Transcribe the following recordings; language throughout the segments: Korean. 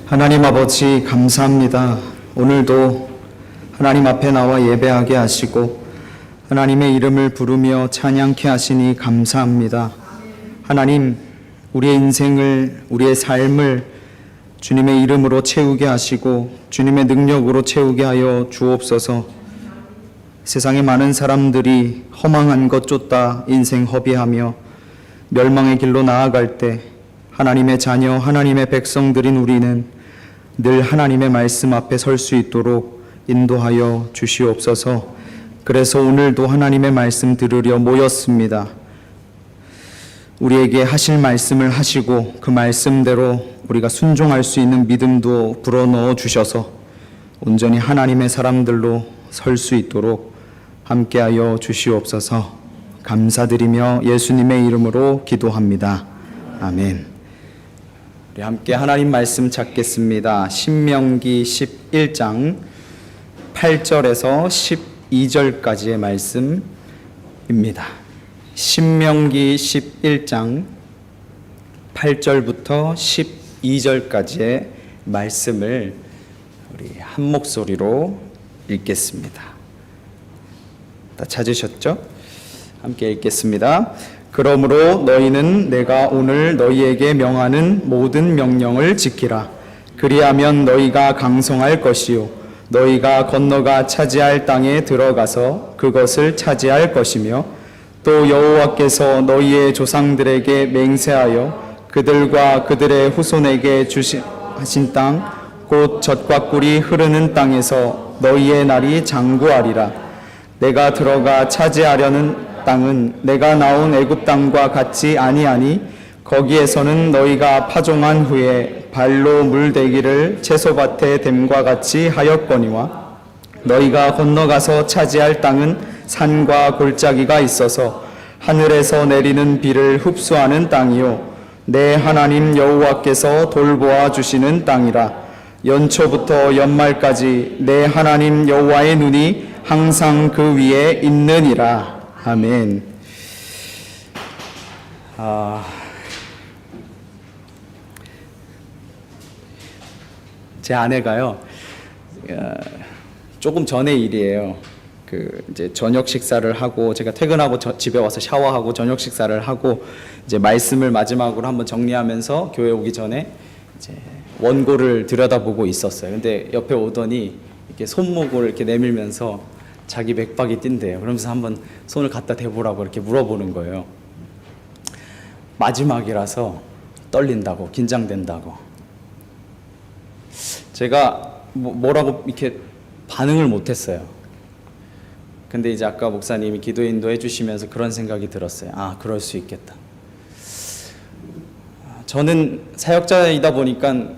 하나님 아버지 감사합니다. 오늘도 하나님 앞에 나와 예배하게 하시고 하나님의 이름을 부르며 찬양케 하시니 감사합니다. 하나님, 우리의 인생을, 우리의 삶을 주님의 이름으로 채우게 하시고 주님의 능력으로 채우게 하여 주옵소서. 세상에 많은 사람들이 허망한 것 쫓다 인생 허비하며 멸망의 길로 나아갈 때 하나님의 자녀, 하나님의 백성들인 우리는 늘 하나님의 말씀 앞에 설 수 있도록 인도하여 주시옵소서. 그래서 오늘도 하나님의 말씀 들으려 모였습니다. 우리에게 하실 말씀을 하시고 그 말씀대로 우리가 순종할 수 있는 믿음도 불어넣어 주셔서 온전히 하나님의 사람들로 설 수 있도록 함께하여 주시옵소서. 감사드리며 예수님의 이름으로 기도합니다. 아멘. 우리 함께 하나님 말씀 찾겠습니다. 신명기 11장 8절에서 12절까지의 말씀입니다. 신명기 11장 8절부터 12절까지의 말씀을 우리 한 목소리로 읽겠습니다. 다 찾으셨죠? 함께 읽겠습니다. 그러므로 너희는 내가 오늘 너희에게 명하는 모든 명령을 지키라. 그리하면 너희가 강성할 것이요 너희가 건너가 차지할 땅에 들어가서 그것을 차지할 것이며 또 여호와께서 너희의 조상들에게 맹세하여 그들과 그들의 후손에게 하신 땅 곧 젖과 꿀이 흐르는 땅에서 너희의 날이 장구하리라. 내가 들어가 차지하려는 땅은 내가 나온 애굽 땅과 같지 아니하니 거기에서는 너희가 파종한 후에 발로 물대기를 채소밭에 댐과 같이 하였거니와 너희가 건너가서 차지할 땅은 산과 골짜기가 있어서 하늘에서 내리는 비를 흡수하는 땅이요 내 하나님 여호와께서 돌보아 주시는 땅이라. 연초부터 연말까지 내 하나님 여호와의 눈이 항상 그 위에 있느니라. 아멘. 제 아내가요, 조금 전의 일이에요. 이제 저녁 식사를 하고 제가 퇴근하고 집에 와서 샤워하고 저녁 식사를 하고 이제 말씀을 마지막으로 한번 정리하면서 교회 오기 전에 이제 원고를 들여다보고 있었어요. 근데 옆에 오더니 이렇게 손목을 이렇게 내밀면서 자기 맥박이 뛴대요. 그러면서 한번 손을 갖다 대보라고 이렇게 물어보는 거예요. 마지막이라서 떨린다고, 긴장된다고. 제가 뭐라고 이렇게 반응을 못했어요. 근데 이제 아까 목사님이 기도 인도해 주시면서 그런 생각이 들었어요. 아, 그럴 수 있겠다. 저는 사역자이다 보니까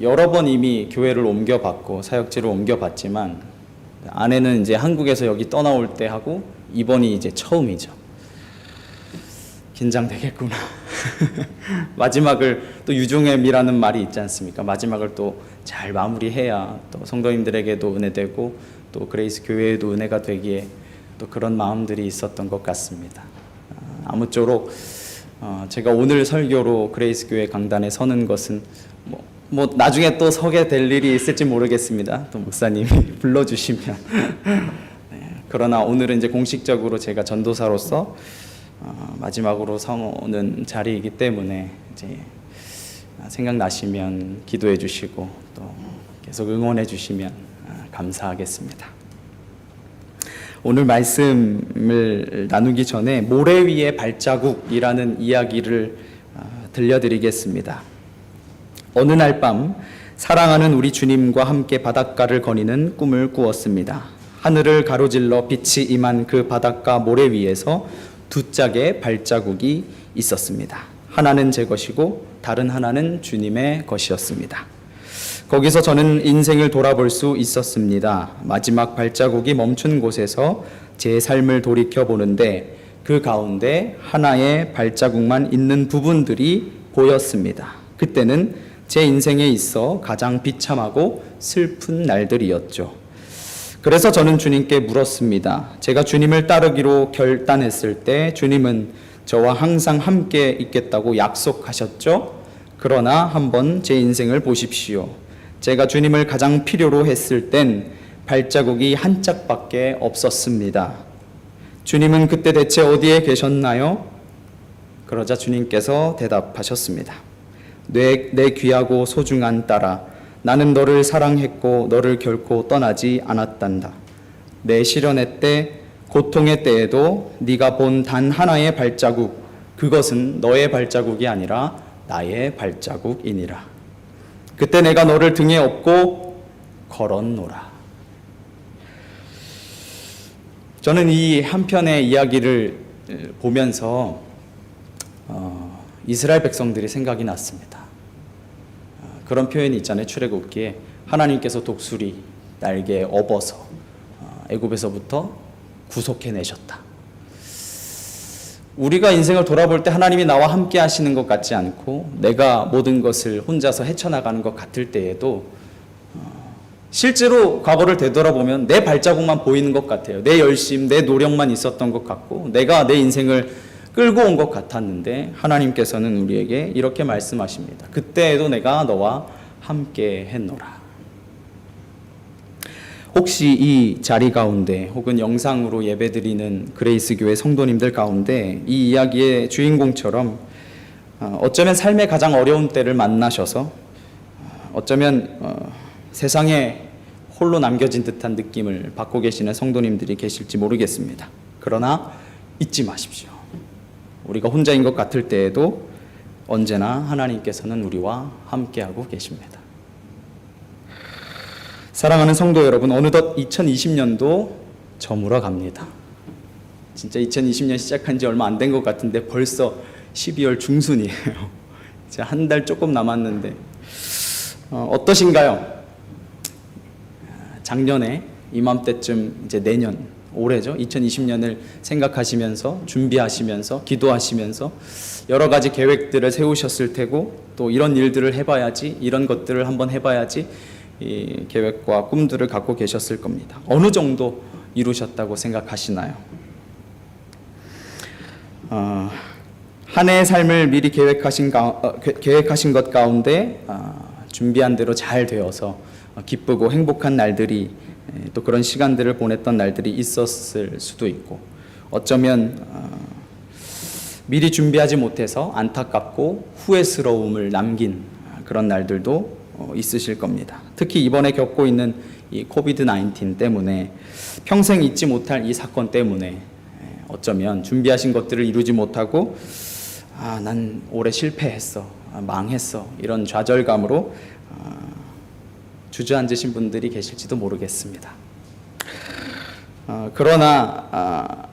여러 번 이미 교회를 옮겨봤고 사역지를 옮겨봤지만 아내는 이제 한국에서 여기 떠나올 때 하고 이번이 이제 처음이죠. 긴장되겠구나. 마지막을 또 유종엠이라는 말이 있지 않습니까? 마지막을 또 잘 마무리해야 또 성도님들에게도 은혜되고 또 그레이스 교회에도 은혜가 되기에 또 그런 마음들이 있었던 것 같습니다. 아무쪼록 제가 오늘 설교로 그레이스 교회 강단에 서는 것은 뭐 나중에 또 서게 될 일이 있을지 모르겠습니다. 또 목사님이 불러주시면. 네, 그러나 오늘은 이제 공식적으로 제가 전도사로서 마지막으로 서는 자리이기 때문에 이제 생각나시면 기도해 주시고 또 계속 응원해 주시면 감사하겠습니다. 오늘 말씀을 나누기 전에 모래 위의 발자국이라는 이야기를 들려드리겠습니다. 어느 날 밤 사랑하는 우리 주님과 함께 바닷가를 거니는 꿈을 꾸었습니다. 하늘을 가로질러 빛이 임한 그 바닷가 모래 위에서 두 짝의 발자국이 있었습니다. 하나는 제 것이고 다른 하나는 주님의 것이었습니다. 거기서 저는 인생을 돌아볼 수 있었습니다. 마지막 발자국이 멈춘 곳에서 제 삶을 돌이켜보는데 그 가운데 하나의 발자국만 있는 부분들이 보였습니다. 그때는 제 인생에 있어 가장 비참하고 슬픈 날들이었죠. 그래서 저는 주님께 물었습니다. 제가 주님을 따르기로 결단했을 때 주님은 저와 항상 함께 있겠다고 약속하셨죠? 그러나 한번 제 인생을 보십시오. 제가 주님을 가장 필요로 했을 땐 발자국이 한 짝밖에 없었습니다. 주님은 그때 대체 어디에 계셨나요? 그러자 주님께서 대답하셨습니다. 내 귀하고 소중한 딸아, 나는 너를 사랑했고 너를 결코 떠나지 않았단다. 내 시련의 때, 고통의 때에도 네가 본 단 하나의 발자국, 그것은 너의 발자국이 아니라 나의 발자국이니라. 그때 내가 너를 등에 업고 걸었노라. 저는 이 한편의 이야기를 보면서 이스라엘 백성들이 생각이 났습니다. 그런 표현이 있잖아요. 출애굽기에 하나님께서 독수리 날개에 업어서 애굽에서부터 구속해내셨다. 우리가 인생을 돌아볼 때 하나님이 나와 함께 하시는 것 같지 않고 내가 모든 것을 혼자서 헤쳐나가는 것 같을 때에도 실제로 과거를 되돌아보면 내 발자국만 보이는 것 같아요. 내 열심, 내 노력만 있었던 것 같고 내가 내 인생을 끌고 온 것 같았는데 하나님께서는 우리에게 이렇게 말씀하십니다. 그때에도 내가 너와 함께 했노라. 혹시 이 자리 가운데 혹은 영상으로 예배드리는 그레이스 교회 성도님들 가운데 이 이야기의 주인공처럼 어쩌면 삶의 가장 어려운 때를 만나셔서 어쩌면 세상에 홀로 남겨진 듯한 느낌을 받고 계시는 성도님들이 계실지 모르겠습니다. 그러나 잊지 마십시오. 우리가 혼자인 것 같을 때에도 언제나 하나님께서는 우리와 함께하고 계십니다. 사랑하는 성도 여러분, 어느덧 2020년도 저물어 갑니다. 진짜 2020년 시작한 지 얼마 안 된 것 같은데 벌써 12월 중순이에요. 이제 한 달 조금 남았는데 어떠신가요? 작년에 이맘때쯤 이제 내년 올해죠. 2020년을 생각하시면서 준비하시면서 기도하시면서 여러 가지 계획들을 세우셨을 테고 또 이런 일들을 해봐야지, 이런 것들을 한번 해봐야지 이 계획과 꿈들을 갖고 계셨을 겁니다. 어느 정도 이루셨다고 생각하시나요? 한 해의 삶을 미리 계획하신 것 가운데 준비한 대로 잘 되어서 기쁘고 행복한 날들이 또 그런 시간들을 보냈던 날들이 있었을 수도 있고 어쩌면 미리 준비하지 못해서 안타깝고 후회스러움을 남긴 그런 날들도 있으실 겁니다. 특히 이번에 겪고 있는 이 코비드-19 때문에 평생 잊지 못할 이 사건 때문에 어쩌면 준비하신 것들을 이루지 못하고 난 올해 실패했어, 망했어 이런 좌절감으로 주저앉으신 분들이 계실지도 모르겠습니다. 그러나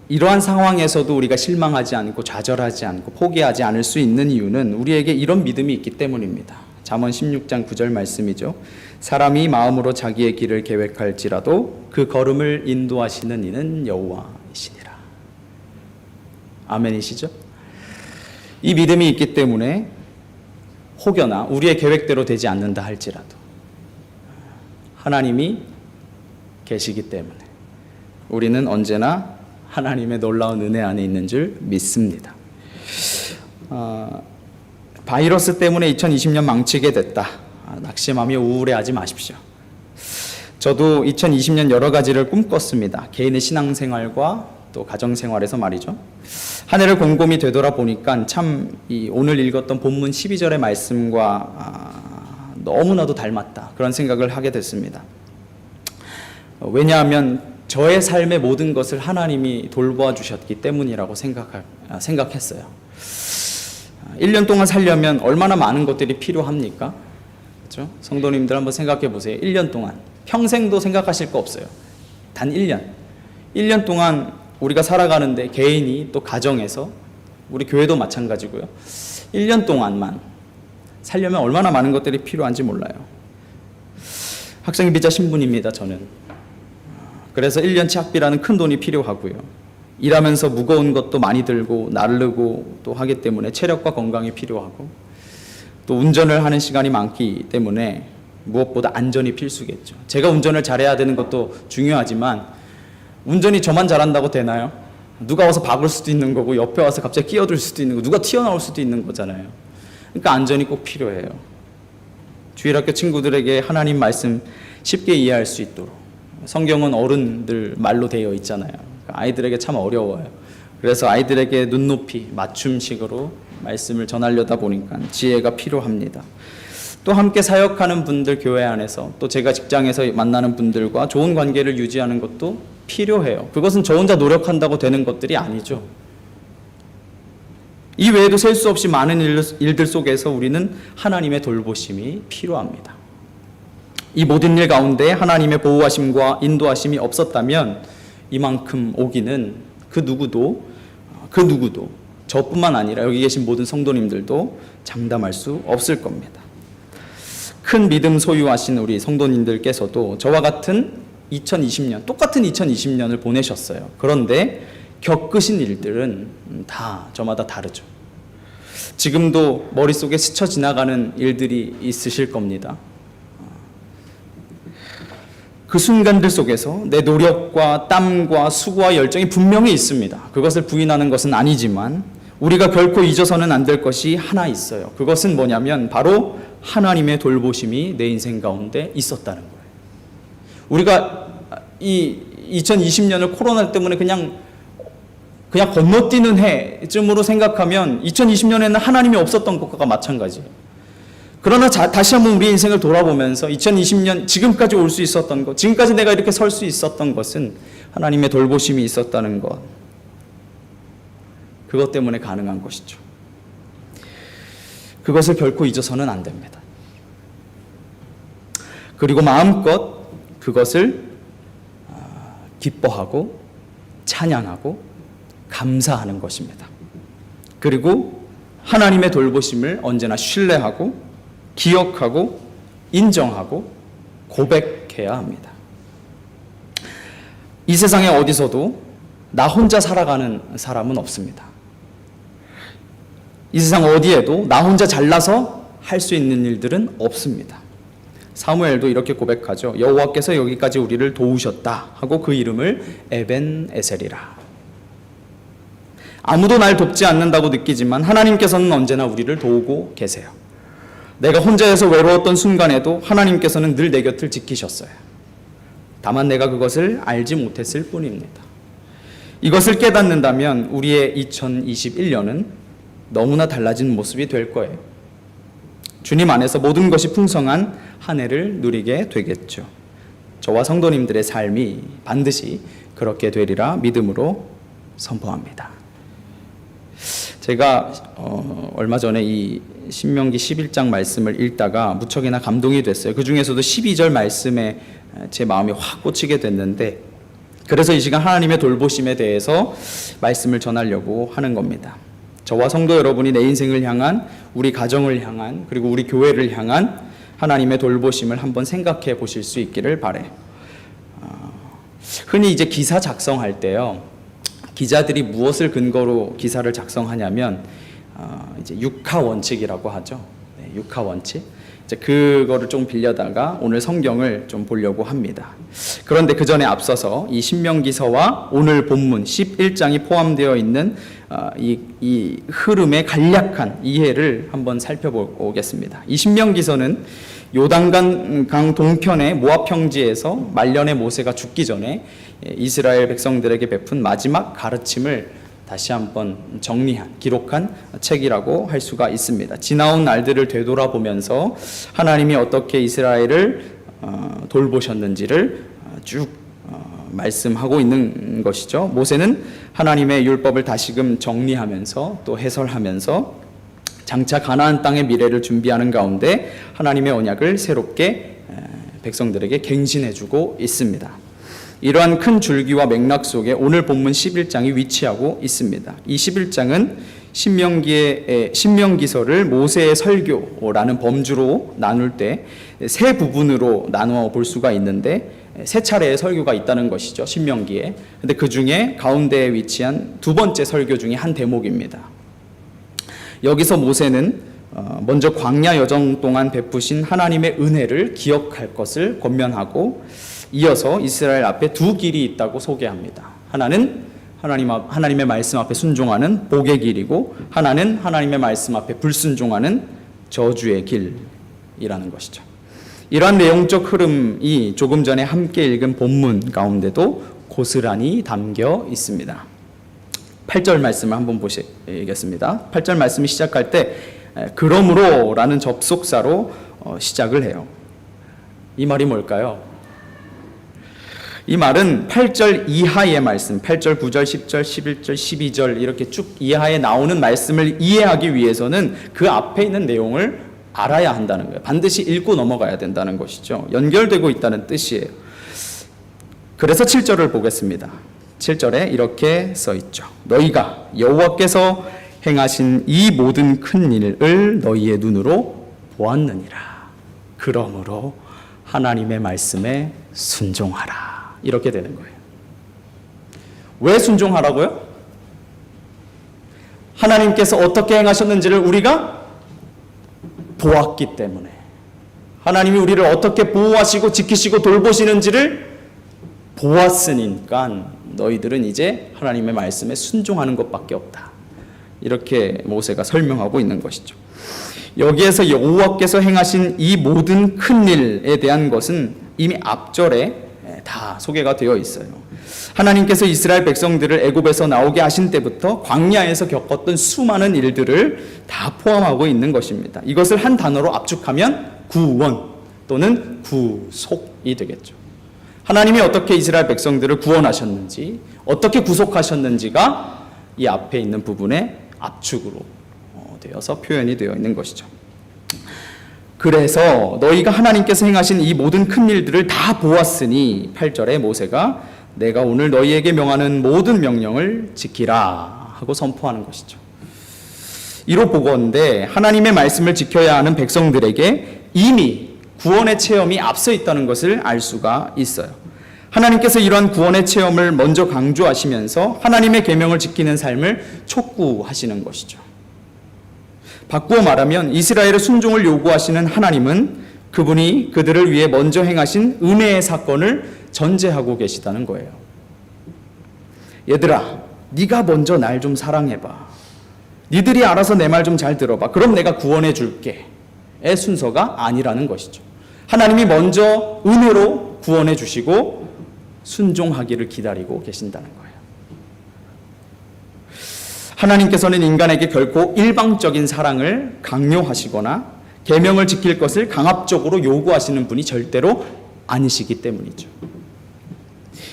이러한 상황에서도 우리가 실망하지 않고 좌절하지 않고 포기하지 않을 수 있는 이유는 우리에게 이런 믿음이 있기 때문입니다. 잠언 16장 9절 말씀이죠. 사람이 마음으로 자기의 길을 계획할지라도 그 걸음을 인도하시는 이는 여호와이시니라. 아멘이시죠? 이 믿음이 있기 때문에 혹여나 우리의 계획대로 되지 않는다 할지라도 하나님이 계시기 때문에 우리는 언제나 하나님의 놀라운 은혜 안에 있는 줄 믿습니다. 바이러스 때문에 2020년 망치게 됐다. 낙심하며 우울해하지 마십시오. 저도 2020년 여러 가지를 꿈꿨습니다. 개인의 신앙생활과 또 가정생활에서 말이죠. 한 해를 곰곰이 되돌아보니까 참 오늘 읽었던 본문 12절의 말씀과 너무나도 닮았다. 그런 생각을 하게 됐습니다. 왜냐하면 저의 삶의 모든 것을 하나님이 돌보아 주셨기 때문이라고 생각했어요. 1년 동안 살려면 얼마나 많은 것들이 필요합니까? 그렇죠? 성도님들 한번 생각해 보세요. 1년 동안 평생도 생각하실 거 없어요. 단 1년. 1년 동안 우리가 살아가는데 개인이 또 가정에서 우리 교회도 마찬가지고요. 1년 동안만 살려면 얼마나 많은 것들이 필요한지 몰라요. 학생 비자 신분입니다. 저는. 그래서 1년치 학비라는 큰 돈이 필요하고요. 일하면서 무거운 것도 많이 들고 나르고 또 하기 때문에 체력과 건강이 필요하고 또 운전을 하는 시간이 많기 때문에 무엇보다 안전이 필수겠죠. 제가 운전을 잘해야 되는 것도 중요하지만 운전이 저만 잘한다고 되나요? 누가 와서 박을 수도 있는 거고 옆에 와서 갑자기 끼어들 수도 있는 거고 누가 튀어나올 수도 있는 거잖아요. 그러니까 안전이 꼭 필요해요. 주일학교 친구들에게 하나님 말씀 쉽게 이해할 수 있도록. 성경은 어른들 말로 되어 있잖아요. 아이들에게 참 어려워요. 그래서 아이들에게 눈높이 맞춤식으로 말씀을 전하려다 보니까 지혜가 필요합니다. 또 함께 사역하는 분들, 교회 안에서 또 제가 직장에서 만나는 분들과 좋은 관계를 유지하는 것도 필요해요. 그것은 저 혼자 노력한다고 되는 것들이 아니죠. 이 외에도 셀 수 없이 많은 일들 속에서 우리는 하나님의 돌보심이 필요합니다. 이 모든 일 가운데 하나님의 보호하심과 인도하심이 없었다면 이만큼 오기는 그 누구도 저뿐만 아니라 여기 계신 모든 성도님들도 장담할 수 없을 겁니다. 큰 믿음 소유하신 우리 성도님들께서도 저와 같은 2020년, 똑같은 2020년을 보내셨어요. 그런데 겪으신 일들은 다 저마다 다르죠. 지금도 머릿속에 스쳐 지나가는 일들이 있으실 겁니다. 그 순간들 속에서 내 노력과 땀과 수고와 열정이 분명히 있습니다. 그것을 부인하는 것은 아니지만 우리가 결코 잊어서는 안 될 것이 하나 있어요. 그것은 뭐냐면 바로 하나님의 돌보심이 내 인생 가운데 있었다는 거예요. 우리가 이 2020년을 코로나 때문에 그냥 건너뛰는 해쯤으로 생각하면 2020년에는 하나님이 없었던 것과 마찬가지예요. 그러나 다시 한번 우리 인생을 돌아보면서 2020년 지금까지 올 수 있었던 것, 지금까지 내가 이렇게 설 수 있었던 것은 하나님의 돌보심이 있었다는 것, 그것 때문에 가능한 것이죠. 그것을 결코 잊어서는 안 됩니다. 그리고 마음껏 그것을 기뻐하고 찬양하고 감사하는 것입니다. 그리고 하나님의 돌보심을 언제나 신뢰하고 기억하고 인정하고 고백해야 합니다. 이 세상에 어디서도 나 혼자 살아가는 사람은 없습니다. 이 세상 어디에도 나 혼자 잘나서 할 수 있는 일들은 없습니다. 사무엘도 이렇게 고백하죠. 여호와께서 여기까지 우리를 도우셨다 하고 그 이름을 에벤에셀이라. 아무도 날 돕지 않는다고 느끼지만 하나님께서는 언제나 우리를 도우고 계세요. 내가 혼자여서 외로웠던 순간에도 하나님께서는 늘 내 곁을 지키셨어요. 다만 내가 그것을 알지 못했을 뿐입니다. 이것을 깨닫는다면 우리의 2021년은 너무나 달라진 모습이 될 거예요. 주님 안에서 모든 것이 풍성한 한 해를 누리게 되겠죠. 저와 성도님들의 삶이 반드시 그렇게 되리라 믿음으로 선포합니다. 제가 얼마 전에 이 신명기 11장 말씀을 읽다가 무척이나 감동이 됐어요. 그 중에서도 12절 말씀에 제 마음이 확 꽂히게 됐는데, 그래서 이 시간 하나님의 돌보심에 대해서 말씀을 전하려고 하는 겁니다. 저와 성도 여러분이 내 인생을 향한, 우리 가정을 향한, 그리고 우리 교회를 향한 하나님의 돌보심을 한번 생각해 보실 수 있기를 바래요. 흔히 이제 기사 작성할 때요, 기자들이 무엇을 근거로 기사를 작성하냐면 이제 육하 원칙이라고 하죠. 네, 육하 원칙. 이제 그거를 좀 빌려다가 오늘 성경을 좀 보려고 합니다. 그런데 그 전에 앞서서 이 신명기서와 오늘 본문 11장이 포함되어 있는 이 흐름의 간략한 이해를 한번 살펴보겠습니다. 이 신명기서는 요단강 동편의 모압 평지에서 말년의 모세가 죽기 전에 이스라엘 백성들에게 베푼 마지막 가르침을 다시 한번 정리한, 기록한 책이라고 할 수가 있습니다. 지나온 날들을 되돌아보면서 하나님이 어떻게 이스라엘을 돌보셨는지를 쭉 말씀하고 있는 것이죠. 모세는 하나님의 율법을 다시금 정리하면서 또 해설하면서 장차 가나안 땅의 미래를 준비하는 가운데 하나님의 언약을 새롭게 백성들에게 갱신해주고 있습니다. 이러한 큰 줄기와 맥락 속에 오늘 본문 11장이 위치하고 있습니다. 이 11장은 신명기서를 모세의 설교라는 범주로 나눌 때 세 부분으로 나누어 볼 수가 있는데, 세 차례의 설교가 있다는 것이죠, 신명기에. 근데 그 중에 가운데에 위치한 두 번째 설교 중에 한 대목입니다. 여기서 모세는 먼저 광야 여정 동안 베푸신 하나님의 은혜를 기억할 것을 권면하고, 이어서 이스라엘 앞에 두 길이 있다고 소개합니다. 하나는 하나님의 말씀 앞에 순종하는 복의 길이고, 하나는 하나님의 말씀 앞에 불순종하는 저주의 길. 이라는 것이죠. 이러한 내용적 흐름이 조금 전에 함께 읽은 본문 가운데도 고스란히 담겨 있습니다. 8절 말씀을 한번 보시겠습니다. 8절 말씀이 시작할 때 그러므로 라는 접속사로 시작을 해요. 이 말이 뭘까요? 이 말은 8절 이하의 말씀, 8절, 9절, 10절, 11절, 12절 이렇게 쭉 이하에 나오는 말씀을 이해하기 위해서는 그 앞에 있는 내용을 알아야 한다는 거예요. 반드시 읽고 넘어가야 된다는 것이죠. 연결되고 있다는 뜻이에요. 그래서 7절을 보겠습니다. 7절에 이렇게 써 있죠. 너희가 여호와께서 행하신 이 모든 큰 일을 너희의 눈으로 보았느니라. 그러므로 하나님의 말씀에 순종하라. 이렇게 되는 거예요. 왜 순종하라고요? 하나님께서 어떻게 행하셨는지를 우리가 보았기 때문에, 하나님이 우리를 어떻게 보호하시고 지키시고 돌보시는지를 보았으니까 너희들은 이제 하나님의 말씀에 순종하는 것밖에 없다. 이렇게 모세가 설명하고 있는 것이죠. 여기에서 여호와께서 행하신 이 모든 큰 일에 대한 것은 이미 앞절에 다 소개가 되어 있어요. 하나님께서 이스라엘 백성들을 애굽에서 나오게 하신 때부터 광야에서 겪었던 수많은 일들을 다 포함하고 있는 것입니다. 이것을 한 단어로 압축하면 구원 또는 구속이 되겠죠. 하나님이 어떻게 이스라엘 백성들을 구원하셨는지, 어떻게 구속하셨는지가 이 앞에 있는 부분의 압축으로 되어서 표현이 되어 있는 것이죠. 그래서 너희가 하나님께서 행하신 이 모든 큰 일들을 다 보았으니 8절에 모세가 내가 오늘 너희에게 명하는 모든 명령을 지키라 하고 선포하는 것이죠. 이로 보건대 하나님의 말씀을 지켜야 하는 백성들에게 이미 구원의 체험이 앞서 있다는 것을 알 수가 있어요. 하나님께서 이러한 구원의 체험을 먼저 강조하시면서 하나님의 계명을 지키는 삶을 촉구하시는 것이죠. 바꾸어 말하면 이스라엘의 순종을 요구하시는 하나님은 그분이 그들을 위해 먼저 행하신 은혜의 사건을 전제하고 계시다는 거예요. 얘들아, 네가 먼저 날 좀 사랑해봐. 니들이 알아서 내 말 좀 잘 들어봐. 그럼 내가 구원해 줄게. 의 순서가 아니라는 것이죠. 하나님이 먼저 은혜로 구원해 주시고 순종하기를 기다리고 계신다는 거예요. 하나님께서는 인간에게 결코 일방적인 사랑을 강요하시거나 계명을 지킬 것을 강압적으로 요구하시는 분이 절대로 아니시기 때문이죠.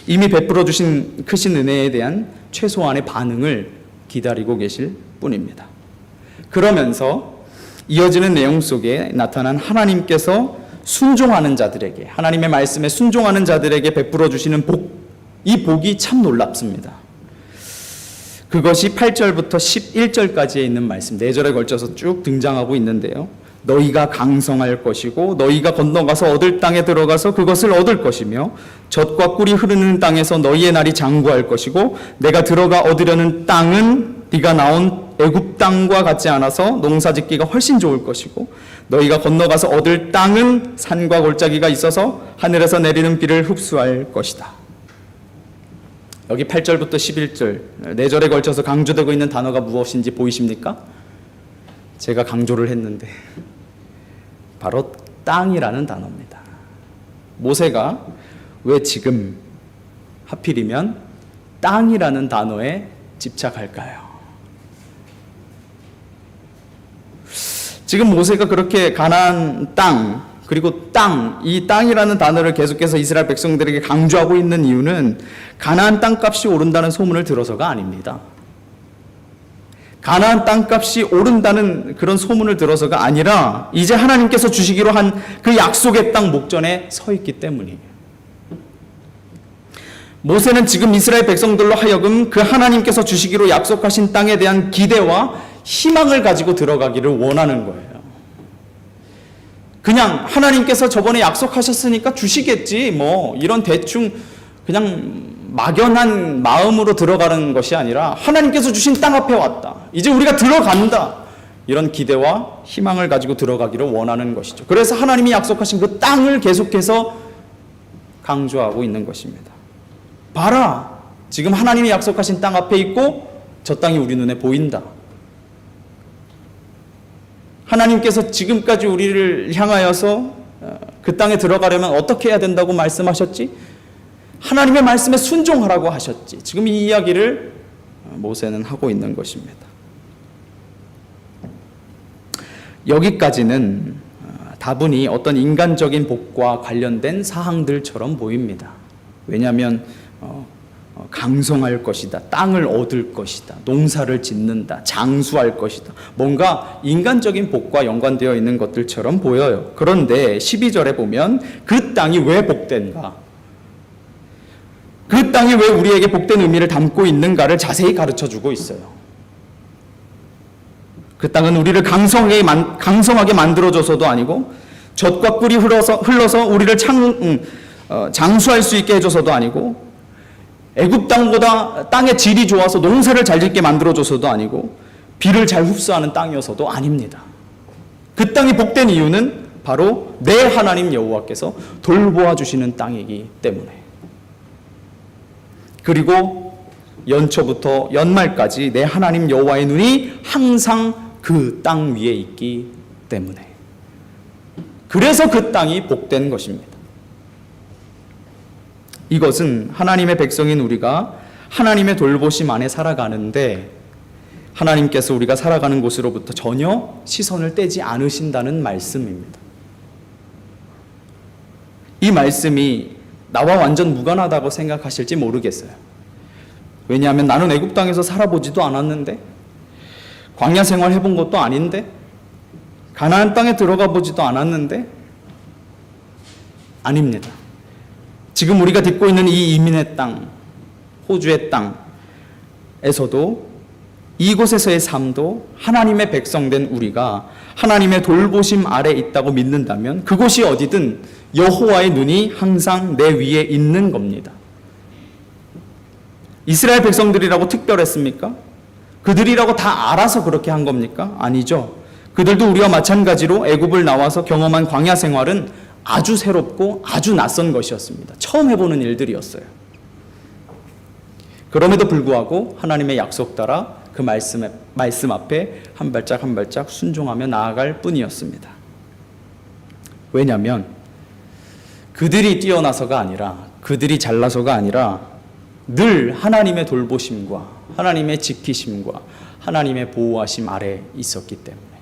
이미 베풀어 주신 크신 은혜에 대한 최소한의 반응을 기다리고 계실 뿐입니다. 그러면서 이어지는 내용 속에 나타난 하나님께서 순종하는 자들에게, 하나님의 말씀에 순종하는 자들에게 베풀어 주시는 복, 이 복이 참 놀랍습니다. 그것이 8절부터 11절까지에 있는 말씀 4절에 걸쳐서 쭉 등장하고 있는데요. 너희가 강성할 것이고 너희가 건너가서 얻을 땅에 들어가서 그것을 얻을 것이며 젖과 꿀이 흐르는 땅에서 너희의 날이 장구할 것이고 내가 들어가 얻으려는 땅은 네가 나온 애굽 땅과 같지 않아서 농사짓기가 훨씬 좋을 것이고 너희가 건너가서 얻을 땅은 산과 골짜기가 있어서 하늘에서 내리는 비를 흡수할 것이다. 여기 8절부터 11절 4절에 걸쳐서 강조되고 있는 단어가 무엇인지 보이십니까? 제가 강조를 했는데 바로 땅이라는 단어입니다. 모세가 왜 지금 하필이면 땅이라는 단어에 집착할까요? 지금 모세가 그렇게 가나안 땅 그리고 땅, 이 땅이라는 단어를 계속해서 이스라엘 백성들에게 강조하고 있는 이유는 가나안 땅값이 오른다는 소문을 들어서가 아닙니다. 가나안 땅값이 오른다는 그런 소문을 들어서가 아니라 이제 하나님께서 주시기로 한 그 약속의 땅 목전에 서 있기 때문이에요. 모세는 지금 이스라엘 백성들로 하여금 그 하나님께서 주시기로 약속하신 땅에 대한 기대와 희망을 가지고 들어가기를 원하는 거예요. 그냥 하나님께서 저번에 약속하셨으니까 주시겠지 뭐 이런 대충 그냥 막연한 마음으로 들어가는 것이 아니라 하나님께서 주신 땅 앞에 왔다. 이제 우리가 들어간다. 이런 기대와 희망을 가지고 들어가기를 원하는 것이죠. 그래서 하나님이 약속하신 그 땅을 계속해서 강조하고 있는 것입니다. 봐라. 지금 하나님이 약속하신 땅 앞에 있고 저 땅이 우리 눈에 보인다. 하나님께서 지금까지 우리를 향하여서 그 땅에 들어가려면 어떻게 해야 된다고 말씀하셨지? 하나님의 말씀에 순종하라고 하셨지. 지금 이 이야기를 모세는 하고 있는 것입니다. 여기까지는 다분히 어떤 인간적인 복과 관련된 사항들처럼 보입니다. 왜냐하면 강성할 것이다, 땅을 얻을 것이다, 농사를 짓는다, 장수할 것이다, 뭔가 인간적인 복과 연관되어 있는 것들처럼 보여요. 그런데 12절에 보면 그 땅이 왜 복된가, 그 땅이 왜 우리에게 복된 의미를 담고 있는가를 자세히 가르쳐주고 있어요. 그 땅은 우리를 강성하게 만들어줘서도 아니고, 젖과 꿀이 흘러서 우리를 장수할 수 있게 해줘서도 아니고, 애굽 땅보다 땅의 질이 좋아서 농사를 잘 짓게 만들어줘서도 아니고, 비를 잘 흡수하는 땅이어서도 아닙니다. 그 땅이 복된 이유는 바로 내 하나님 여호와께서 돌보아 주시는 땅이기 때문에, 그리고 연초부터 연말까지 내 하나님 여호와의 눈이 항상 그 땅 위에 있기 때문에, 그래서 그 땅이 복된 것입니다. 이것은 하나님의 백성인 우리가 하나님의 돌보심 안에 살아가는데, 하나님께서 우리가 살아가는 곳으로부터 전혀 시선을 떼지 않으신다는 말씀입니다. 이 말씀이 나와 완전 무관하다고 생각하실지 모르겠어요. 왜냐하면 나는 애굽 땅에서 살아보지도 않았는데, 광야 생활 해본 것도 아닌데, 가나안 땅에 들어가 보지도 않았는데, 아닙니다. 지금 우리가 듣고 있는 이 이민의 땅, 호주의 땅에서도, 이곳에서의 삶도 하나님의 백성된 우리가 하나님의 돌보심 아래 있다고 믿는다면 그곳이 어디든 여호와의 눈이 항상 내 위에 있는 겁니다. 이스라엘 백성들이라고 특별했습니까? 그들이라고 다 알아서 그렇게 한 겁니까? 아니죠. 그들도 우리와 마찬가지로 애굽을 나와서 경험한 광야 생활은 아주 새롭고 아주 낯선 것이었습니다. 처음 해보는 일들이었어요. 그럼에도 불구하고 하나님의 약속 따라 그 말씀 앞에 한 발짝 한 발짝 순종하며 나아갈 뿐이었습니다. 왜냐하면 그들이 뛰어나서가 아니라, 그들이 잘나서가 아니라 늘 하나님의 돌보심과 하나님의 지키심과 하나님의 보호하심 아래 있었기 때문에.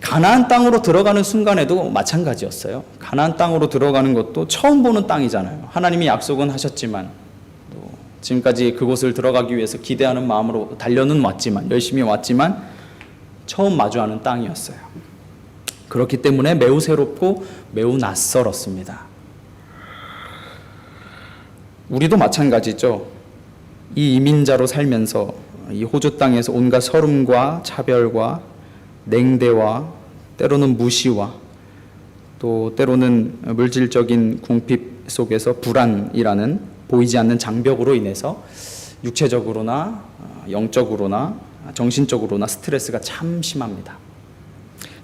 가나안 땅으로 들어가는 순간에도 마찬가지였어요. 가나안 땅으로 들어가는 것도 처음 보는 땅이잖아요. 하나님이 약속은 하셨지만, 또 지금까지 그곳을 들어가기 위해서 기대하는 마음으로 달려는 왔지만, 열심히 왔지만 처음 마주하는 땅이었어요. 그렇기 때문에 매우 새롭고 매우 낯설었습니다. 우리도 마찬가지죠. 이 이민자로 살면서 이 호주 땅에서 온갖 서름과 차별과 냉대와 때로는 무시와 또 때로는 물질적인 궁핍 속에서 불안이라는 보이지 않는 장벽으로 인해서 육체적으로나 영적으로나 정신적으로나 스트레스가 참 심합니다.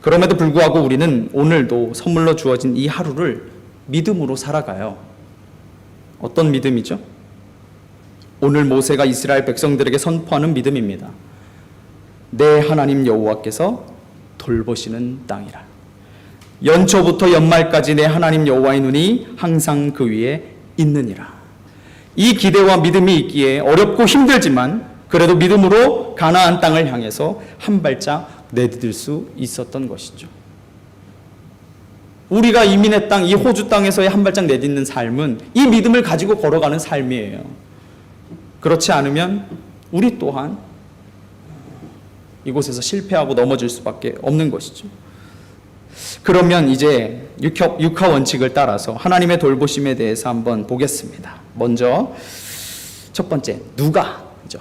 그럼에도 불구하고 우리는 오늘도 선물로 주어진 이 하루를 믿음으로 살아가요. 어떤 믿음이죠? 오늘 모세가 이스라엘 백성들에게 선포하는 믿음입니다. 내 하나님 여호와께서 돌보시는 땅이라. 연초부터 연말까지 내 하나님 여호와의 눈이 항상 그 위에 있느니라. 이 기대와 믿음이 있기에 어렵고 힘들지만 그래도 믿음으로 가나안 땅을 향해서 한 발짝 내디딜 수 있었던 것이죠. 우리가 이민의 땅, 이 호주 땅에서의 한 발짝 내딛는 삶은 이 믿음을 가지고 걸어가는 삶이에요. 그렇지 않으면 우리 또한 이곳에서 실패하고 넘어질 수밖에 없는 것이죠. 그러면 이제 육하 원칙을 따라서 하나님의 돌보심에 대해서 한번 보겠습니다. 먼저 첫 번째, 누가죠.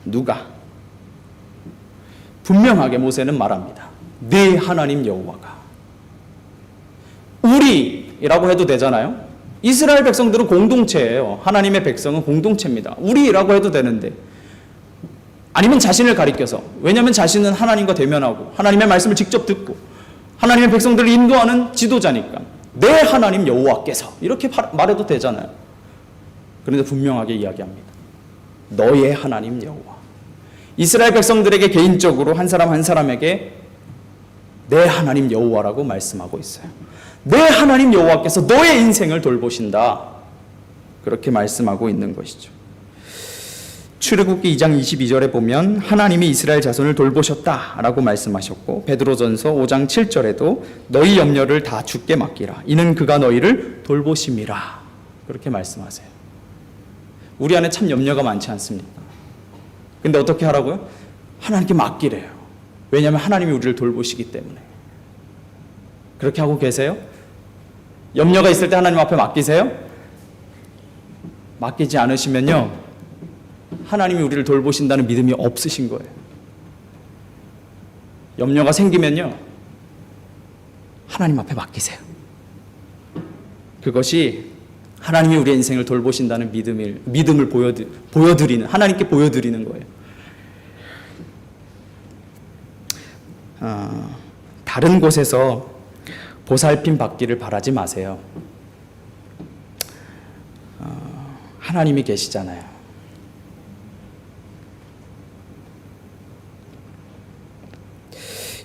누가. 분명하게 모세는 말합니다. 네 하나님 여호와가. 우리라고 해도 되잖아요. 이스라엘 백성들은 공동체예요. 하나님의 백성은 공동체입니다. 우리라고 해도 되는데, 아니면 자신을 가리켜서, 왜냐하면 자신은 하나님과 대면하고 하나님의 말씀을 직접 듣고 하나님의 백성들을 인도하는 지도자니까 내 하나님 여호와께서 이렇게 말해도 되잖아요. 그런데 분명하게 이야기합니다. 너의 하나님 여호와. 이스라엘 백성들에게 개인적으로 한 사람 한 사람에게 내 하나님 여호와라고 말씀하고 있어요. 내 하나님 여호와께서 너의 인생을 돌보신다. 그렇게 말씀하고 있는 것이죠. 출애굽기 2장 22절에 보면 하나님이 이스라엘 자손을 돌보셨다라고 말씀하셨고, 베드로전서 5장 7절에도 너희 염려를 다 주께 맡기라. 이는 그가 너희를 돌보심이라. 그렇게 말씀하세요. 우리 안에 참 염려가 많지 않습니까? 근데 어떻게 하라고요? 하나님께 맡기래요. 왜냐하면 하나님이 우리를 돌보시기 때문에. 그렇게 하고 계세요? 염려가 있을 때 하나님 앞에 맡기세요? 맡기지 않으시면요, 하나님이 우리를 돌보신다는 믿음이 없으신 거예요. 염려가 생기면요, 하나님 앞에 맡기세요. 그것이 하나님이 우리의 인생을 돌보신다는 믿음을 보여드리는, 하나님께 보여드리는 거예요. 다른 곳에서 보살핌 받기를 바라지 마세요. 하나님이 계시잖아요.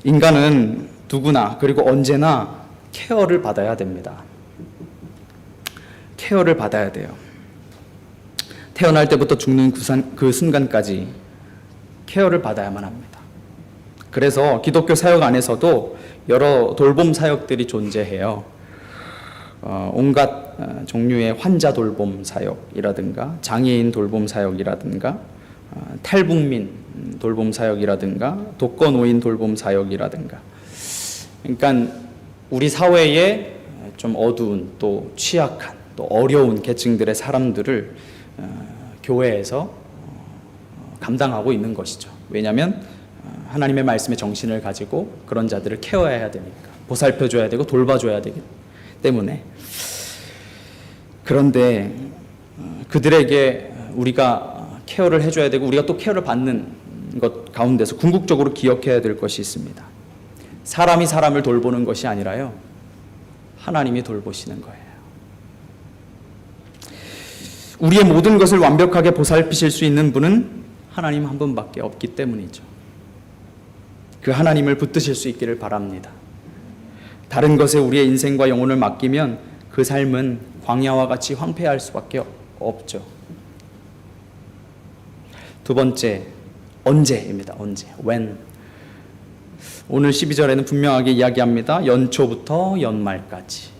인간은 누구나 그리고 언제나 케어를 받아야 됩니다. 케어를 받아야 돼요. 태어날 때부터 죽는 그 순간까지 케어를 받아야만 합니다. 그래서 기독교 사역 안에서도 여러 돌봄 사역들이 존재해요. 온갖 종류의 환자 돌봄 사역이라든가 장애인 돌봄 사역이라든가 탈북민 돌봄 사역이라든가 독거노인 돌봄 사역이라든가, 그러니까 우리 사회에 좀 어두운 또 취약한 또 어려운 계층들의 사람들을 교회에서 감당하고 있는 것이죠. 왜냐하면 하나님의 말씀에 정신을 가지고 그런 자들을 케어해야 되니까, 보살펴줘야 되고 돌봐줘야 되기 때문에. 그런데 그들에게 우리가 케어를 해줘야 되고 우리가 또 케어를 받는 것 가운데서 궁극적으로 기억해야 될 것이 있습니다. 사람이 사람을 돌보는 것이 아니라요, 하나님이 돌보시는 거예요. 우리의 모든 것을 완벽하게 보살피실 수 있는 분은 하나님 한 분밖에 없기 때문이죠. 그 하나님을 붙드실 수 있기를 바랍니다. 다른 것에 우리의 인생과 영혼을 맡기면 그 삶은 광야와 같이 황폐할 수밖에 없죠. 두 번째, 언제입니다. 언제, when. 오늘 12절에는 분명하게 이야기합니다. 연초부터 연말까지.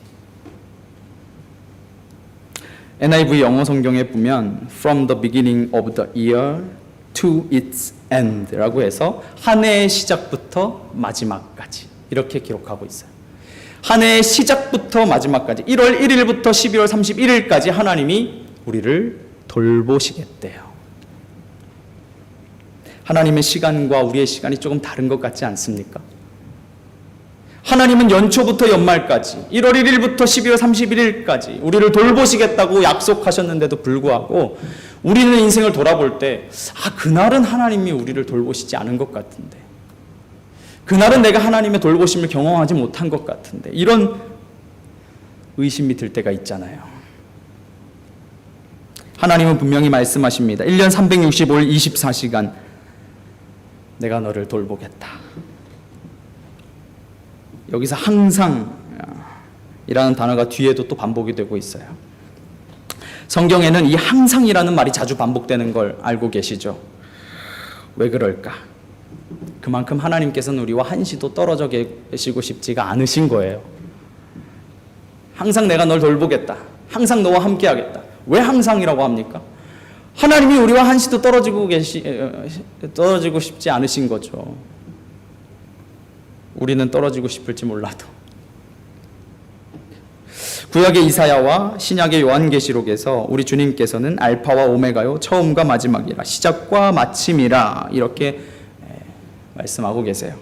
NIV 영어 성경에 보면 From the beginning of the year to its end 라고 해서 한 해의 시작부터 마지막까지 이렇게 기록하고 있어요. 한 해의 시작부터 마지막까지 1월 1일부터 12월 31일까지 하나님이 우리를 돌보시겠대요. 하나님의 시간과 우리의 시간이 조금 다른 것 같지 않습니까? 하나님은 연초부터 연말까지 1월 1일부터 12월 31일까지 우리를 돌보시겠다고 약속하셨는데도 불구하고 우리는 인생을 돌아볼 때 그날은 하나님이 우리를 돌보시지 않은 것 같은데, 그날은 내가 하나님의 돌보심을 경험하지 못한 것 같은데, 이런 의심이 들 때가 있잖아요. 하나님은 분명히 말씀하십니다. 1년 365일 24시간 내가 너를 돌보겠다. 여기서 항상 이라는 단어가 뒤에도 또 반복이 되고 있어요. 성경에는 이 항상이라는 말이 자주 반복되는 걸 알고 계시죠? 왜 그럴까? 그만큼 하나님께서는 우리와 한시도 떨어져 계시고 싶지가 않으신 거예요. 항상 내가 널 돌보겠다. 항상 너와 함께 하겠다. 왜 항상이라고 합니까? 하나님이 우리와 한시도 떨어지고 싶지 않으신 거죠. 우리는 떨어지고 싶을지 몰라도. 구약의 이사야와 신약의 요한계시록에서 우리 주님께서는 알파와 오메가요, 처음과 마지막이라, 시작과 마침이라 이렇게 말씀하고 계세요.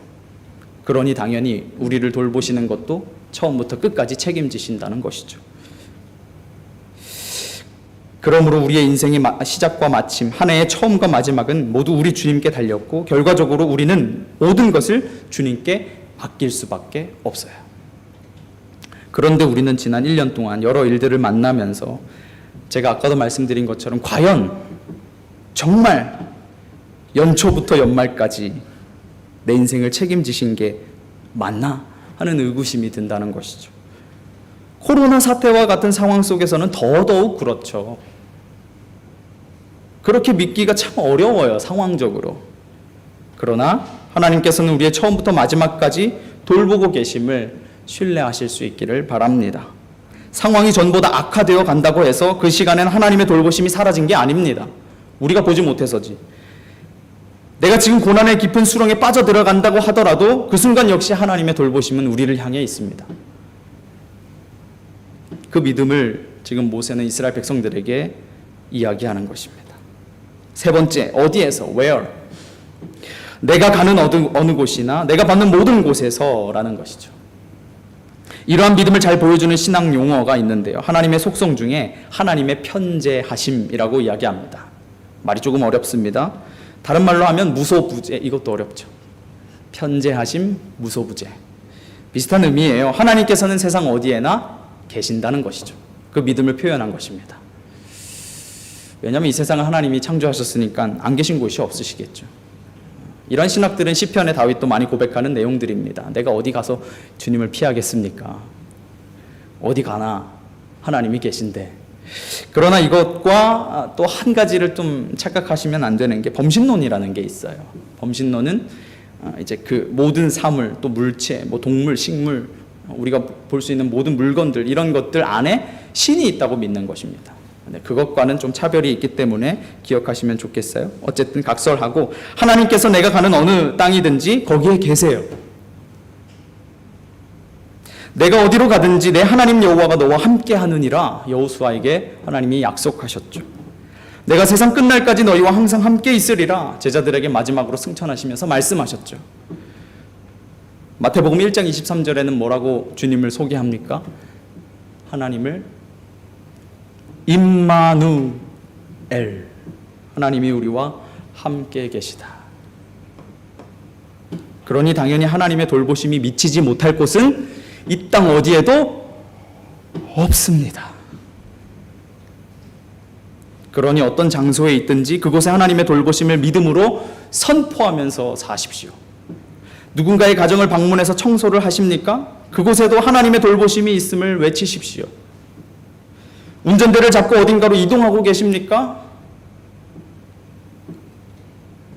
그러니 당연히 우리를 돌보시는 것도 처음부터 끝까지 책임지신다는 것이죠. 그러므로 우리의 인생의 시작과 마침, 한 해의 처음과 마지막은 모두 우리 주님께 달렸고 결과적으로 우리는 모든 것을 주님께 맡길 수밖에 없어요. 그런데 우리는 지난 1년 동안 여러 일들을 만나면서 제가 아까도 말씀드린 것처럼 과연 정말 연초부터 연말까지 내 인생을 책임지신 게 맞나 하는 의구심이 든다는 것이죠. 코로나 사태와 같은 상황 속에서는 더더욱 그렇죠. 그렇게 믿기가 참 어려워요, 상황적으로. 그러나 하나님께서는 우리의 처음부터 마지막까지 돌보고 계심을 신뢰하실 수 있기를 바랍니다. 상황이 전보다 악화되어 간다고 해서 그 시간엔 하나님의 돌보심이 사라진 게 아닙니다. 우리가 보지 못해서지. 내가 지금 고난의 깊은 수렁에 빠져들어간다고 하더라도 그 순간 역시 하나님의 돌보심은 우리를 향해 있습니다. 그 믿음을 지금 모세는 이스라엘 백성들에게 이야기하는 것입니다. 세 번째, 어디에서, where? 내가 가는 어느 곳이나 내가 받는 모든 곳에서라는 것이죠. 이러한 믿음을 잘 보여주는 신학 용어가 있는데요. 하나님의 속성 중에 하나님의 편재하심이라고 이야기합니다. 말이 조금 어렵습니다. 다른 말로 하면 무소부재, 이것도 어렵죠. 편재하심, 무소부재. 비슷한 의미예요. 하나님께서는 세상 어디에나 계신다는 것이죠. 그 믿음을 표현한 것입니다. 왜냐하면 이 세상을 하나님이 창조하셨으니까 안 계신 곳이 없으시겠죠. 이런 신학들은 시편의 다윗도 많이 고백하는 내용들입니다. 내가 어디 가서 주님을 피하겠습니까? 어디 가나 하나님이 계신데. 그러나 이것과 또 한 가지를 좀 착각하시면 안 되는 게 범신론이라는 게 있어요. 범신론은 이제 그 모든 사물, 또 물체, 뭐 동물, 식물, 우리가 볼 수 있는 모든 물건들, 이런 것들 안에 신이 있다고 믿는 것입니다. 그것과는 좀 차별이 있기 때문에 기억하시면 좋겠어요. 어쨌든 각설하고, 하나님께서 내가 가는 어느 땅이든지 거기에 계세요. 내가 어디로 가든지 내 하나님 여호와가 너와 함께 하느니라 여호수아에게 하나님이 약속하셨죠. 내가 세상 끝날까지 너희와 항상 함께 있으리라 제자들에게 마지막으로 승천하시면서 말씀하셨죠. 마태복음 1장 23절에는 뭐라고 주님을 소개합니까? 하나님을 임마누엘, 하나님이 우리와 함께 계시다. 그러니 당연히 하나님의 돌보심이 미치지 못할 곳은 이 땅 어디에도 없습니다. 그러니 어떤 장소에 있든지 그곳에 하나님의 돌보심을 믿음으로 선포하면서 사십시오. 누군가의 가정을 방문해서 청소를 하십니까? 그곳에도 하나님의 돌보심이 있음을 외치십시오. 운전대를 잡고 어딘가로 이동하고 계십니까?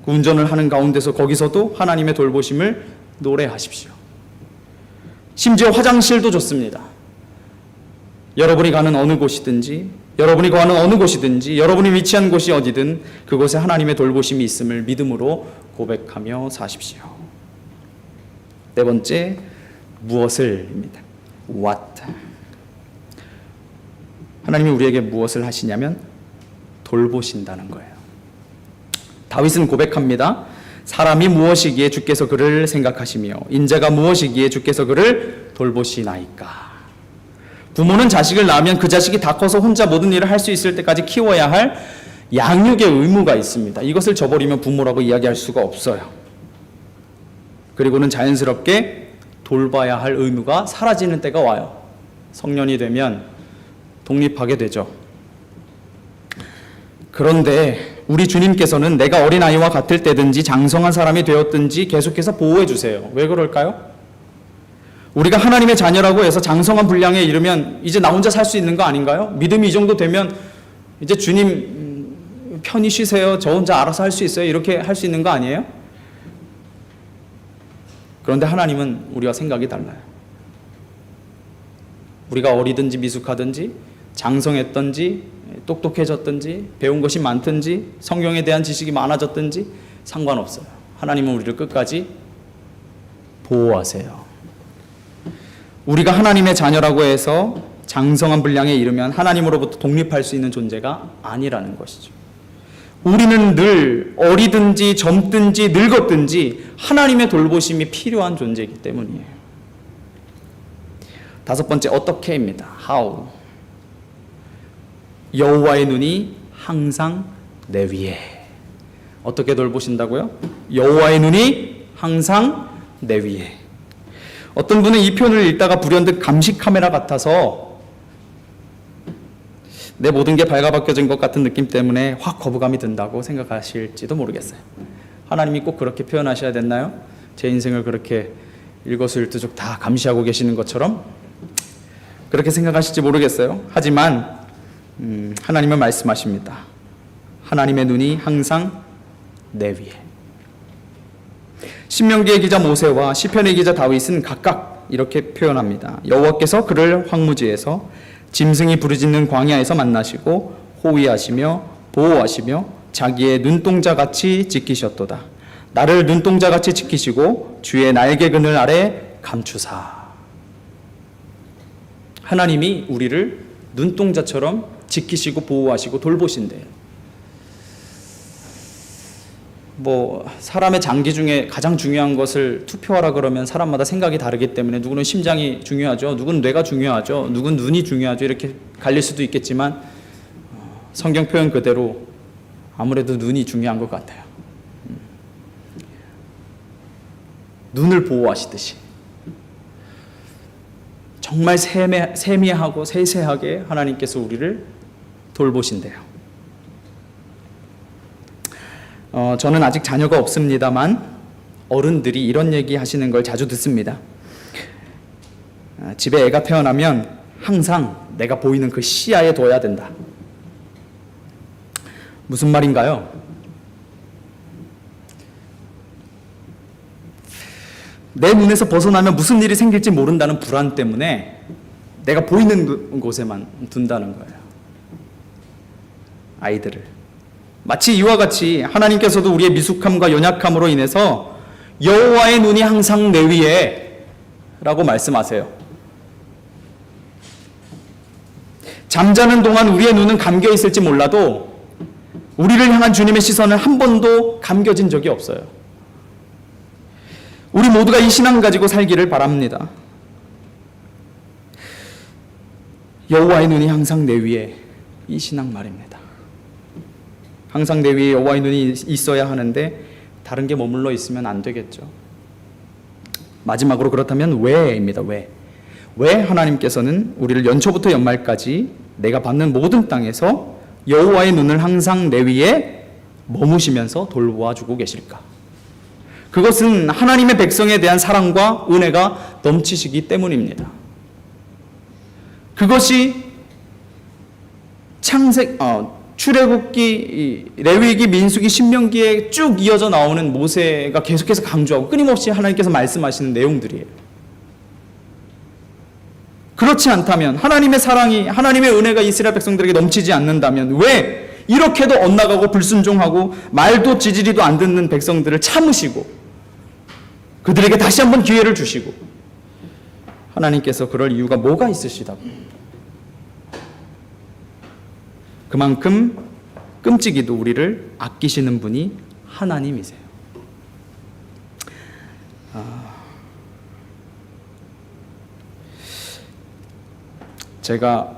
그 운전을 하는 가운데서 거기서도 하나님의 돌보심을 노래하십시오. 심지어 화장실도 좋습니다. 여러분이 가는 어느 곳이든지, 여러분이 거하는 어느 곳이든지, 여러분이 위치한 곳이 어디든 그곳에 하나님의 돌보심이 있음을 믿음으로 고백하며 사십시오. 네 번째, 무엇을입니다. What? 하나님이 우리에게 무엇을 하시냐면 돌보신다는 거예요. 다윗은 고백합니다. 사람이 무엇이기에 주께서 그를 생각하시며 인자가 무엇이기에 주께서 그를 돌보시나이까. 부모는 자식을 낳으면 그 자식이 다 커서 혼자 모든 일을 할 수 있을 때까지 키워야 할 양육의 의무가 있습니다. 이것을 저버리면 부모라고 이야기할 수가 없어요. 그리고는 자연스럽게 돌봐야 할 의무가 사라지는 때가 와요. 성년이 되면 독립하게 되죠. 그런데 우리 주님께서는 내가 어린아이와 같을 때든지 장성한 사람이 되었든지 계속해서 보호해 주세요. 왜 그럴까요? 우리가 하나님의 자녀라고 해서 장성한 분량에 이르면 이제 나 혼자 살 수 있는 거 아닌가요? 믿음이 이 정도 되면 이제 주님 편히 쉬세요. 저 혼자 알아서 할 수 있어요. 이렇게 할 수 있는 거 아니에요? 그런데 하나님은 우리와 생각이 달라요. 우리가 어리든지 미숙하든지 장성했든지 똑똑해졌든지 배운 것이 많든지 성경에 대한 지식이 많아졌든지 상관없어요. 하나님은 우리를 끝까지 보호하세요. 우리가 하나님의 자녀라고 해서 장성한 분량에 이르면 하나님으로부터 독립할 수 있는 존재가 아니라는 것이죠. 우리는 늘 어리든지 젊든지 늙었든지 하나님의 돌보심이 필요한 존재이기 때문이에요. 다섯 번째, 어떻게입니다. How? 여호와의 눈이 항상 내 위에. 어떻게 돌보신다고요? 여호와의 눈이 항상 내 위에. 어떤 분은 이 표현을 읽다가 불현듯 감시 카메라 같아서 내 모든 게 발가벗겨진 것 같은 느낌 때문에 확 거부감이 든다고 생각하실지도 모르겠어요. 하나님이 꼭 그렇게 표현하셔야 됐나요? 제 인생을 그렇게 일거수일투족 다 감시하고 계시는 것처럼 그렇게 생각하실지 모르겠어요. 하지만 하나님은 말씀하십니다. 하나님의 눈이 항상 내 위에. 신명기의 기자 모세와 시편의 기자 다윗은 각각 이렇게 표현합니다. 여호와께서 그를 황무지에서 짐승이 부르짖는 광야에서 만나시고 호위하시며 보호하시며 자기의 눈동자같이 지키셨도다. 나를 눈동자같이 지키시고 주의 날개 그늘 아래 감추사. 하나님이 우리를 눈동자처럼 지키시고 보호하시고 돌보신대요. 사람의 장기 중에 가장 중요한 것을 투표하라 그러면 사람마다 생각이 다르기 때문에 누구는 심장이 중요하죠. 누구는 뇌가 중요하죠. 누구는 눈이 중요하죠. 이렇게 갈릴 수도 있겠지만 성경 표현 그대로 아무래도 눈이 중요한 것 같아요. 눈을 보호하시듯이 정말 세미하고 세세하게 하나님께서 우리를 돌보신대요. 저는 아직 자녀가 없습니다만 어른들이 이런 얘기 하시는 걸 자주 듣습니다. 집에 애가 태어나면 항상 내가 보이는 그 시야에 둬야 된다. 무슨 말인가요? 내 눈에서 벗어나면 무슨 일이 생길지 모른다는 불안 때문에 내가 보이는 곳에만 둔다는 거예요. 아이들을. 마치 이와 같이 하나님께서도 우리의 미숙함과 연약함으로 인해서 여호와의 눈이 항상 내 위에 라고 말씀하세요. 잠자는 동안 우리의 눈은 감겨 있을지 몰라도 우리를 향한 주님의 시선은 한 번도 감겨진 적이 없어요. 우리 모두가 이 신앙 가지고 살기를 바랍니다. 여호와의 눈이 항상 내 위에, 이 신앙 말입니다. 항상 내 위에 여호와의 눈이 있어야 하는데 다른 게 머물러 있으면 안 되겠죠. 마지막으로 그렇다면 왜입니다. 왜 하나님께서는 우리를 연초부터 연말까지 내가 받는 모든 땅에서 여호와의 눈을 항상 내 위에 머무시면서 돌보아 주고 계실까? 그것은 하나님의 백성에 대한 사랑과 은혜가 넘치시기 때문입니다. 그것이 출애굽기, 레위기, 민수기, 신명기에 쭉 이어져 나오는 모세가 계속해서 강조하고 끊임없이 하나님께서 말씀하시는 내용들이에요. 그렇지 않다면 하나님의 사랑이, 하나님의 은혜가 이스라엘 백성들에게 넘치지 않는다면 왜 이렇게도 엇나가고 불순종하고 말도 지지리도 안 듣는 백성들을 참으시고 그들에게 다시 한번 기회를 주시고 하나님께서 그럴 이유가 뭐가 있으시다고? 그만큼 끔찍이도 우리를 아끼시는 분이 하나님이세요. 제가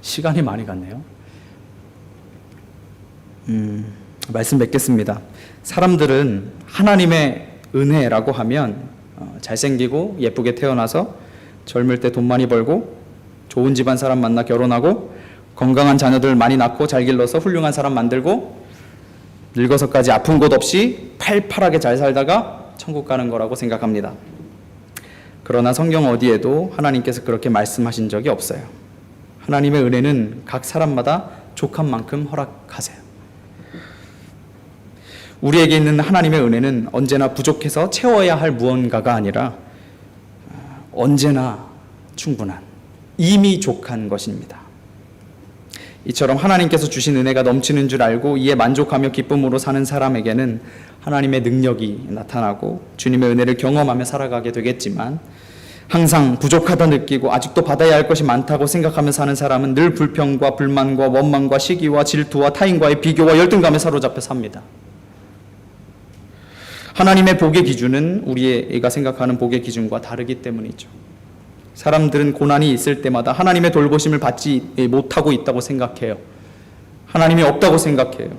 시간이 많이 갔네요. 말씀 맺겠습니다. 사람들은 하나님의 은혜라고 하면 잘생기고 예쁘게 태어나서 젊을 때 돈 많이 벌고 좋은 집안 사람 만나 결혼하고 건강한 자녀들 많이 낳고 잘 길러서 훌륭한 사람 만들고 늙어서까지 아픈 곳 없이 팔팔하게 잘 살다가 천국 가는 거라고 생각합니다. 그러나 성경 어디에도 하나님께서 그렇게 말씀하신 적이 없어요. 하나님의 은혜는 각 사람마다 족한 만큼 허락하세요. 우리에게 있는 하나님의 은혜는 언제나 부족해서 채워야 할 무언가가 아니라 언제나 충분한, 이미 족한 것입니다. 이처럼 하나님께서 주신 은혜가 넘치는 줄 알고 이에 만족하며 기쁨으로 사는 사람에게는 하나님의 능력이 나타나고 주님의 은혜를 경험하며 살아가게 되겠지만 항상 부족하다 느끼고 아직도 받아야 할 것이 많다고 생각하며 사는 사람은 늘 불평과 불만과 원망과 시기와 질투와 타인과의 비교와 열등감에 사로잡혀 삽니다. 하나님의 복의 기준은 우리가 생각하는 복의 기준과 다르기 때문이죠. 사람들은 고난이 있을 때마다 하나님의 돌보심을 받지 못하고 있다고 생각해요. 하나님이 없다고 생각해요.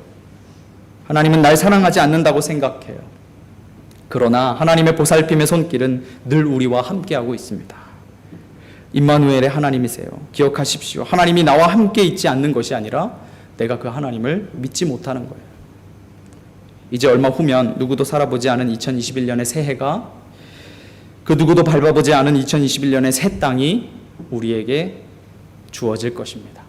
하나님은 날 사랑하지 않는다고 생각해요. 그러나 하나님의 보살핌의 손길은 늘 우리와 함께하고 있습니다. 임마누엘의 하나님이세요. 기억하십시오. 하나님이 나와 함께 있지 않는 것이 아니라 내가 그 하나님을 믿지 못하는 거예요. 이제 얼마 후면 누구도 살아보지 않은 2021년의 새해가, 그 누구도 밟아보지 않은 2021년의 새 땅이 우리에게 주어질 것입니다.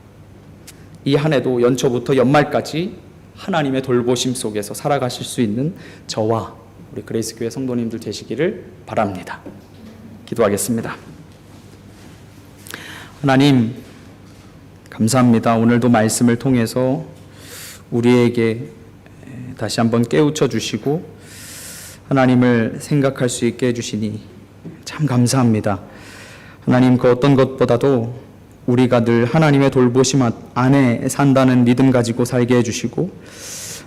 이 한 해도 연초부터 연말까지 하나님의 돌보심 속에서 살아가실 수 있는 저와 우리 그레이스교회 성도님들 되시기를 바랍니다. 기도하겠습니다. 하나님, 감사합니다. 오늘도 말씀을 통해서 우리에게 다시 한번 깨우쳐 주시고 하나님을 생각할 수 있게 해주시니 참 감사합니다. 하나님, 그 어떤 것보다도 우리가 늘 하나님의 돌보심 안에 산다는 믿음 가지고 살게 해주시고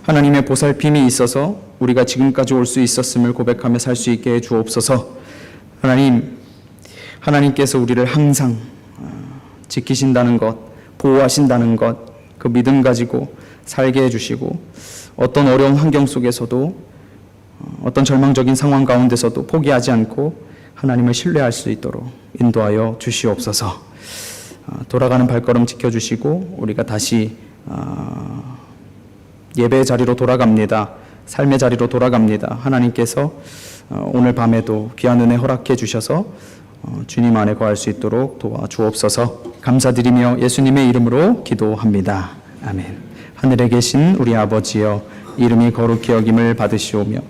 하나님의 보살핌이 있어서 우리가 지금까지 올 수 있었음을 고백하며 살 수 있게 해주옵소서. 하나님께서 우리를 항상 지키신다는 것, 보호하신다는 것, 그 믿음 가지고 살게 해주시고 어떤 어려운 환경 속에서도 어떤 절망적인 상황 가운데서도 포기하지 않고 하나님을 신뢰할 수 있도록 인도하여 주시옵소서. 돌아가는 발걸음 지켜주시고 우리가 다시 예배의 자리로 돌아갑니다. 삶의 자리로 돌아갑니다. 하나님께서 오늘 밤에도 귀한 은혜 허락해 주셔서 주님 안에 거할 수 있도록 도와주옵소서. 감사드리며 예수님의 이름으로 기도합니다. 아멘. 하늘에 계신 우리 아버지여, 이름이 거룩히 여김을 받으시오며